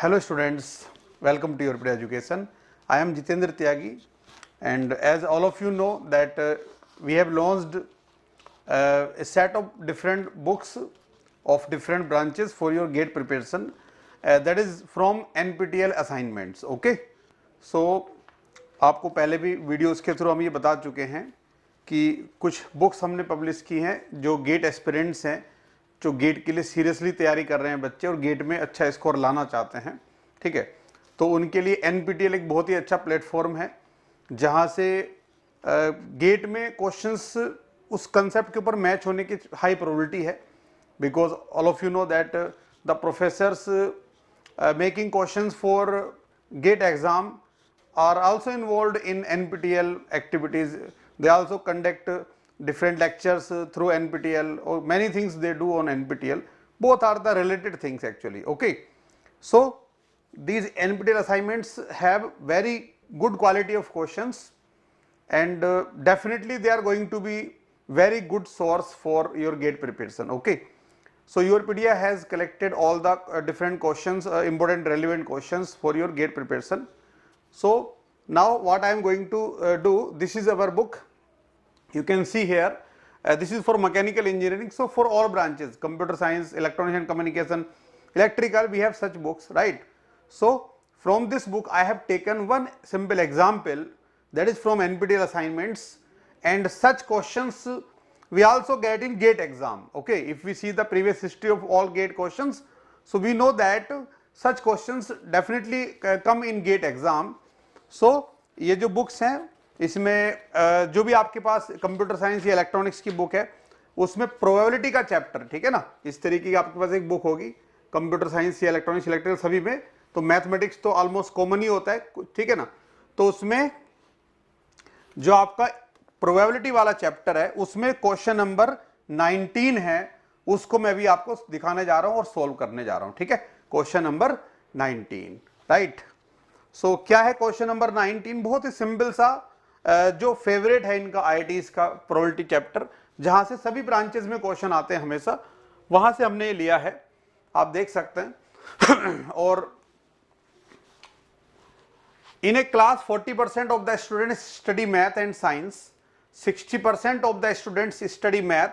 Hello students, welcome to European Education. I am Jitendra Tyagi, and as all of you know that we have launched a set of different books of different branches for your GATE preparation, that is from NPTEL assignments. Okay, so आपको पहले भी videos के through हम ये बता चुके हैं कि कुछ बुक्स हमने पब्लिश की हैं जो गेट एस्पिरेंट्स हैं, जो गेट के लिए सीरियसली तैयारी कर रहे हैं बच्चे और गेट में अच्छा स्कोर लाना चाहते हैं। ठीक है, तो उनके लिए एनपीटीएल एक बहुत ही अच्छा प्लेटफॉर्म है जहां से गेट में क्वेश्चंस उस कंसेप्ट के ऊपर मैच होने की हाई प्रोबेबिलिटी है, because all of you know that the professors making questions for GATE exam are also involved in NPTEL activities. They also conduct different lectures through NPTEL, or many things they do on NPTEL. Both are the related things actually. Okay, so these NPTEL assignments have very good quality of questions, and definitely they are going to be very good source for your GATE preparation. Okay, so Europedia has collected all the different questions, important relevant questions for your GATE preparation. So now what I am going to do, this is our book, you can see here, this is for mechanical engineering. So for all branches, computer science, electronics and communication, electrical, we have such books, right? So from this book I have taken one simple example, that is from NPTEL assignments, and such questions we also get in GATE exam. Okay, if we see the previous history of all GATE questions, so we know that such questions definitely come in GATE exam. So ये जो books हैं इसमें जो भी आपके पास computer science या electronics की book है उसमें प्रोबेबिलिटी का चैप्टर, ठीक है ना, इस तरीके की आपके पास एक बुक होगी कंप्यूटर साइंस या इलेक्ट्रॉनिक्स इलेक्ट्रिकल सभी में, तो मैथमेटिक्स तो ऑलमोस्ट कॉमन ही होता है, ठीक है ना। तो उसमें जो आपका प्रोबेबिलिटी वाला चैप्टर है उसमें क्वेश्चन नंबर 19 है, उसको मैं भी आपको दिखाने जा रहा हूं और सोल्व करने जा रहा हूं। ठीक है, क्वेश्चन नंबर 19, राइट। सो क्या है क्वेश्चन नंबर 19? बहुत ही सिंपल सा जो फेवरेट है इनका आईआईटीज का प्रोबेबिलिटी चैप्टर, जहां से सभी ब्रांचेस में क्वेश्चन आते हैं हमेशा, वहां से हमने लिया है, आप देख सकते हैं। और in a class 40% of the students study math and science, 60% of the students study math,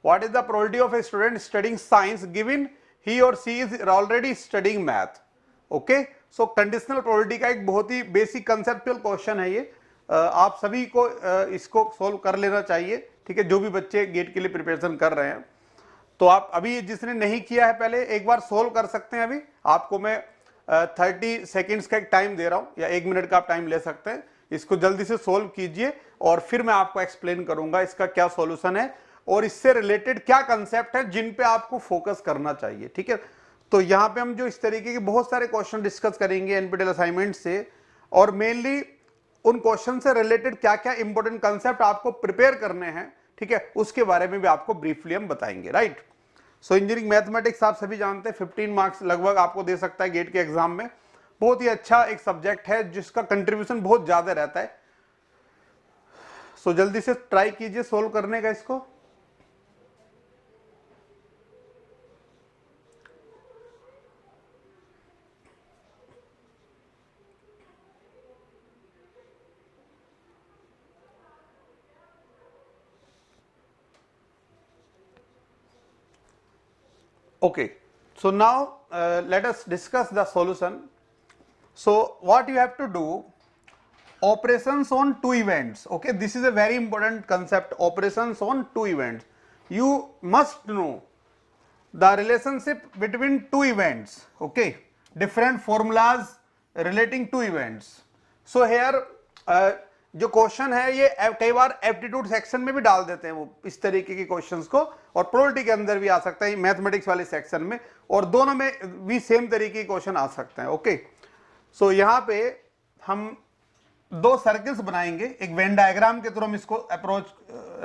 what is the probability of a student studying science given he or she is already studying math? Okay, so conditional probability का एक बहुत ही basic conceptual question है ये, आप सभी को इसको solve कर लेना चाहिए। ठीक है, जो भी बच्चे गेट के लिए प्रिपरेशन कर रहे हैं, तो आप अभी जिसने नहीं किया है पहले एक बार सोल्व कर सकते हैं। अभी आपको मैं 30 सेकेंड्स का एक टाइम दे रहा हूं, या 1 मिनट का आप टाइम ले सकते हैं, इसको जल्दी से सोल्व कीजिए और फिर मैं आपको एक्सप्लेन करूंगा इसका क्या सॉल्यूशन है और इससे रिलेटेड क्या कंसेप्ट है जिन पे आपको फोकस करना चाहिए। ठीक है, तो यहां पे हम जो इस तरीके के बहुत सारे क्वेश्चन डिस्कस करेंगे एनपीटीएल असाइनमेंट से, और मेनली उन क्वेश्चन से रिलेटेड क्या क्या इंपॉर्टेंट कंसेप्ट आपको प्रिपेयर करने हैं, ठीक है, उसके बारे में भी आपको ब्रीफली हम बताएंगे, राइट। सो इंजीनियरिंग मैथमेटिक्स आप सभी जानते हैं 15 मार्क्स लगभग आपको दे सकता है गेट के एग्जाम में, बहुत ही अच्छा एक सब्जेक्ट है जिसका कंट्रीब्यूशन बहुत ज्यादा रहता है। सो जल्दी से ट्राई कीजिए सोल्व करने का इसको। Okay, so now let us discuss the solution. So what you have to do, operations on two events. Okay, this is a very important concept, operations on two events. You must know the relationship between two events. Okay, different formulas relating to events. So here जो question है ये कई बार aptitude section में भी डाल देते हैं वो इस तरीके के क्वेश्चंस को, और प्रोबेबिलिटी के अंदर भी आ सकता है मैथमेटिक्स वाले सेक्शन में, और दोनों में भी सेम तरीके के क्वेश्चन आ सकते हैं। ओके, सो यहाँ पे हम दो सर्किल्स बनाएंगे, एक वेन डायग्राम के थ्रू हम इसको अप्रोच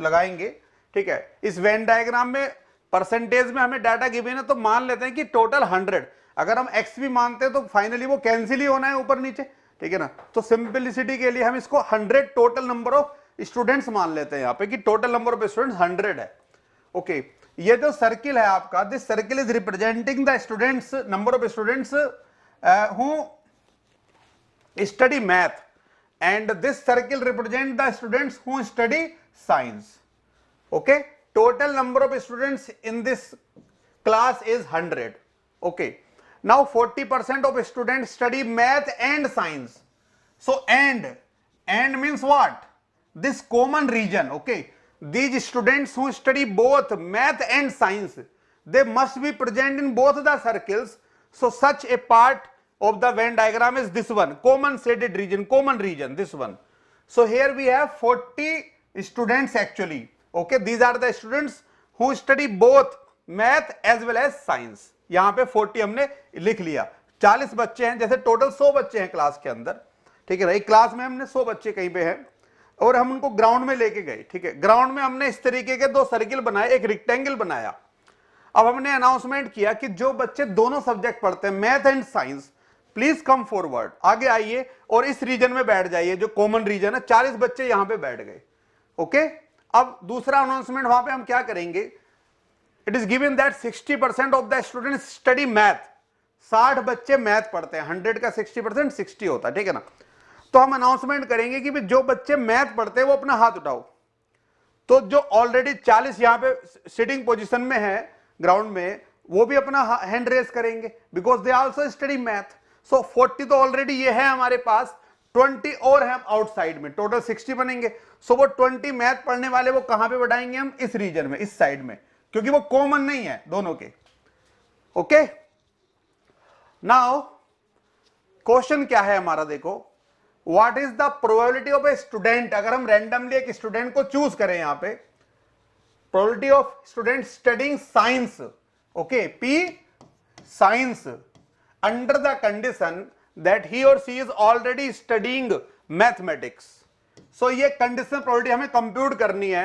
लगाएंगे। ठीक है, इस वेन डायग्राम में परसेंटेज में हमें डाटा गिवन है, तो मान लेते हैं कि टोटल 100, अगर हम एक्स भी मानते हैं तो फाइनली वो कैंसिल ही होना है ऊपर नीचे, ठीक है ना। तो सिंपलिसिटी के लिए हम इसको 100 टोटल नंबर ऑफ स्टूडेंट्स मान लेते हैं यहाँ पे कि टोटल नंबर ऑफ स्टूडेंट्स 100 है। ओके, ये जो सर्किल है आपका, this circle is representing the students, number of students who study math, and this circle represent the students who study science. Okay, total number of students in this class is 100. Okay, now 40% of students study math and science. So and means what? This common region. Okay, these students who study both math and science, they must be present in both the circles. So such a part of the Venn diagram is this one, common shaded region, common region, this one. So here we have 40 students actually. Okay, these are the students who study both math as well as science. यहाँ पे 40 हमने लिख लिया, 40 बच्चे हैं, जैसे total 100 बच्चे हैं क्लास के अंदर, ठीक है ना। एक क्लास में हमने 100 बच्चे कहीं पे हैं और हम उनको ग्राउंड में लेके गए, ठीक है। ग्राउंड में हमने इस तरीके के 2 सर्किल बनाए, एक रेक्टेंगल बनाया। अब हमने अनाउंसमेंट किया कि जो बच्चे दोनों सब्जेक्ट पढ़ते हैं, math and science, please come forward, आगे आइए और इस रीजन में बैठ जाइए जो कॉमन रीजन है। 40 बच्चे यहां पे बैठ गए। ओके, अब दूसरा अनाउंसमेंट वहां पे हम क्या करेंगे, it is given that 60% of the students study math. 60 बच्चे मैथ पढ़ते हैं, 100 का 60% 60 होता है, ठीक है ना। तो हम अनाउंसमेंट करेंगे कि जो बच्चे मैथ पढ़ते हैं वो अपना हाथ उठाओ। तो जो ऑलरेडी 40 यहां पे सिटिंग पोजीशन में है ग्राउंड में, वो भी अपना हैंड रेस करेंगे because they also study math. So 40 तो ऑलरेडी ये है हमारे पास, 20 और है आउटसाइड में, टोटल 60 बनेंगे। सो वो 20 मैथ पढ़ने वाले वो कहां पे बढ़ाएंगे हम, इस रीजन में, इस साइड में, क्योंकि वो कॉमन नहीं है दोनों के। ओके, नाउ क्वेश्चन क्या है हमारा, देखो, what is the probability of a student, अगर हम रैंडमली एक स्टूडेंट को चूज करें यहां पे, probability of student studying science, okay, P science, under the condition that he or she is already studying mathematics. So ये कंडीशन प्रोबेबिलिटी हमें compute करनी है,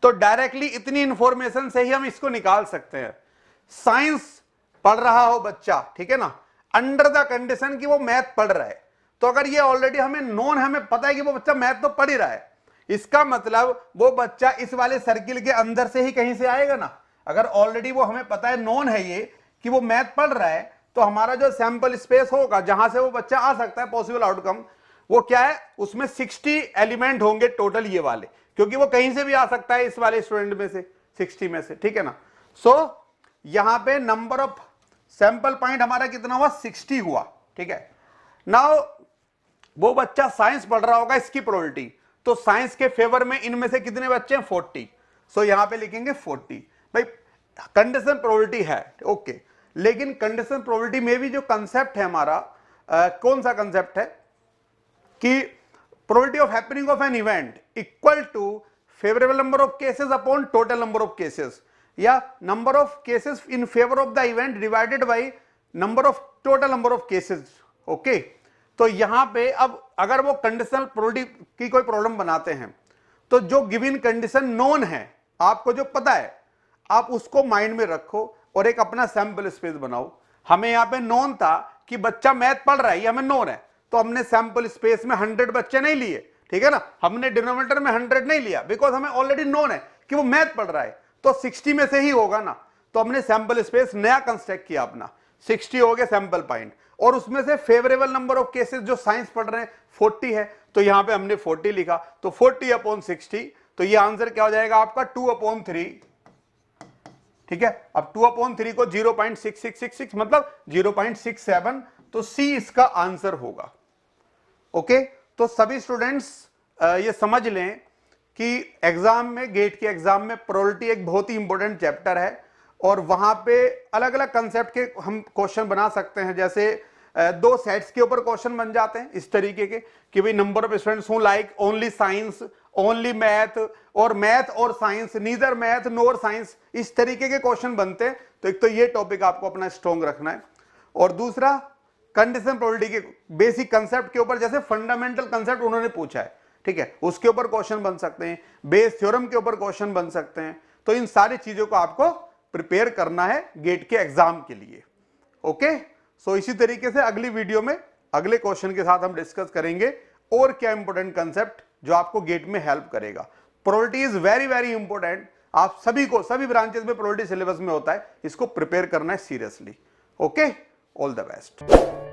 तो डायरेक्टली इतनी इंफॉर्मेशन से ही हम इसको निकाल सकते हैं। साइंस पढ़ रहा हो बच्चा, ठीक है ना, अंडर द कंडीशन कि वो मैथ पढ़ रहा है, तो अगर ये ऑलरेडी हमें नोन, हमें पता है कि वो बच्चा मैथ तो पढ़ ही रहा है, इसका मतलब वो बच्चा इस वाले सर्किल के अंदर से ही कहीं से आएगा ना। अगर ऑलरेडी वो हमें पता है, नोन है ये कि वो मैथ पढ़ रहा है, तो हमारा जो सैंपल स्पेस होगा जहां से वो बच्चा आ सकता है, पॉसिबल आउटकम, वो क्या है, उसमें 60 एलिमेंट होंगे टोटल ये वाले, क्योंकि वो कहीं से भी आ सकता है इस वाले स्टूडेंट में से, 60 में से, ठीक है ना। सो यहां पे नंबर ऑफ सैंपल पॉइंट हमारा कितना हुआ, 60 हुआ, ठीक है। नाउ वो बच्चा साइंस पढ़ रहा होगा, इसकी प्रोबेबिलिटी, तो साइंस के फेवर में इनमें से कितने बच्चे हैं, 40। सो यहां पे लिखेंगे 40। भाई कंडीशन प्रोबेबिलिटी है, ओके, लेकिन कंडीशन प्रोबेबिलिटी में भी जो कंसेप्ट है हमारा, कौन सा कंसेप्ट है कि probability of happening of an event equal to favourable number of cases upon total number of cases, या number of cases in favour of the event divided by number of total number of cases. Okay, तो यहां पे अब अगर वो conditional probability की कोई problem बनाते हैं, तो जो गिवन कंडीशन नोन है, आपको जो पता है, आप उसको माइंड में रखो और एक अपना सैंपल स्पेस बनाओ। हमें यहां पे नोन था कि बच्चा मैथ पढ़ रहा है, ये हमें नोन है, तो हमने सैंपल स्पेस में 100 बच्चे नहीं लिए, ठीक है ना, हमने डिनोमिनेटर में 100 नहीं लिया, बिकॉज हमें ऑलरेडी नोन है कि वो मैथ पढ़ रहा है, तो 60 में से ही होगा ना। तो हमने सैंपल स्पेस नया कंस्ट्रक्ट किया अपना, 60 हो गए सैंपल पॉइंट, और उसमें से फेवरेबल नंबर ऑफ केसेस जो साइंस पढ़ रहे हैं 40 है, तो यहां पे हमने 40 लिखा, तो 40/60, तो ये आंसर क्या हो जाएगा आपका, 2/3, ठीक है। अब 2/3 को 0.6666 मतलब 0.67, तो सी इसका आंसर होगा। ओके, तो सभी स्टूडेंट्स ये समझ लें कि एग्जाम में, गेट के एग्जाम में प्रोबेबिलिटी एक बहुत ही इंपॉर्टेंट चैप्टर है, और वहां पे अलग अलग कंसेप्ट के हम क्वेश्चन बना सकते हैं। जैसे 2 सेट्स के ऊपर क्वेश्चन बन जाते हैं इस तरीके के कि भाई number of students who like only science, only math, और मैथ और साइंस, नीदर मैथ नोर साइंस, इस तरीके के क्वेश्चन बनते हैं। तो एक तो ये टॉपिक आपको अपना स्ट्रॉन्ग रखना है, और दूसरा कंडीशन प्रोबेबिलिटी के बेसिक कंसेप्ट के ऊपर, जैसे फंडामेंटल कंसेप्ट उन्होंने पूछा है, ठीक है, उसके ऊपर क्वेश्चन बन सकते हैं, बेस थ्योरम के ऊपर क्वेश्चन बन सकते हैं। तो इन सारी चीजों को आपको प्रिपेयर करना है गेट के एग्जाम के लिए। ओके, सो इसी तरीके से अगली वीडियो में अगले क्वेश्चन के साथ हम डिस्कस करेंगे और क्या इंपॉर्टेंट कंसेप्ट जो आपको गेट में हेल्प करेगा। Probability is very very important, आप सभी को, सभी ब्रांचेस में प्रोबेबिलिटी सिलेबस में होता है, इसको प्रिपेयर करना है seriously. Okay, all the best.